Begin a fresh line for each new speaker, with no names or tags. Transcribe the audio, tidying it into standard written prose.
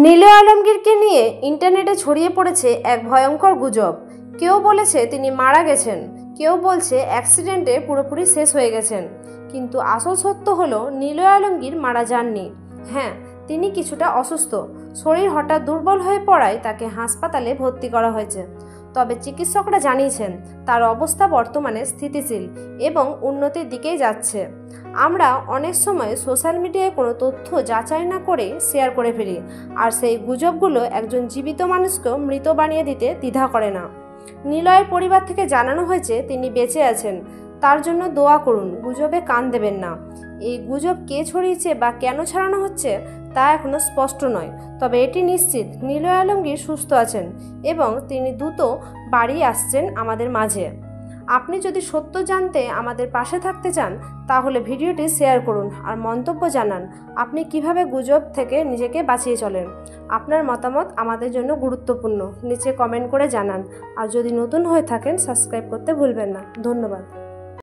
নীলয় আলমগীরকে নিয়ে ইন্টারনেটে ছড়িয়ে পড়েছে এক ভয়ঙ্কর গুজব। কেউ বলেছে তিনি মারা গেছেন, কেউ বলছে অ্যাক্সিডেন্টে পুরোপুরি শেষ হয়ে গেছেন। কিন্তু আসল সত্য হলো নীলয় আলমগীর মারা যাননি। হ্যাঁ, তিনি কিছুটা অসুস্থ, শরীর হঠাৎ দুর্বল হয়ে পড়ায় তাকে হাসপাতালে ভর্তি করা হয়েছে। তবে চিকিৎসকরা জানিয়েছেন তার অবস্থা বর্তমানে স্থিতিশীল এবং উন্নতির দিকেই যাচ্ছে। আমরা অনেক সময় সোশ্যাল মিডিয়ায় কোনো তথ্য যাচাই না করে শেয়ার করে ফেলি, আর সেই গুজবগুলো একজন জীবিত মানুষকেও মৃত বানিয়ে দিতে দ্বিধা করে না। নীলয়ের পরিবার থেকে জানানো হয়েছে তিনি বেঁচে আছেন, তার জন্য দোয়া করুন, গুজবে কান দেবেন না। এই গুজব কে ছড়িয়েছে বা কেন ছড়ানো হচ্ছে তা এখনও স্পষ্ট নয়, তবে এটি নিশ্চিত নীলয় আলমগীর সুস্থ আছেন এবং তিনি দ্রুত বাড়ি আসছেন আমাদের মাঝে। আপনি যদি সত্য জানতে আমাদের পাশে থাকতে চান তাহলে ভিডিওটি শেয়ার করুন আর মন্তব্য জানান আপনি কিভাবে গুজব থেকে নিজেকে বাঁচিয়ে চলেন। আপনার মতামত আমাদের জন্য গুরুত্বপূর্ণ, নিচে কমেন্ট করে জানান। আর যদি নতুন হয়ে থাকেন সাবস্ক্রাইব করতে ভুলবেন না। ধন্যবাদ।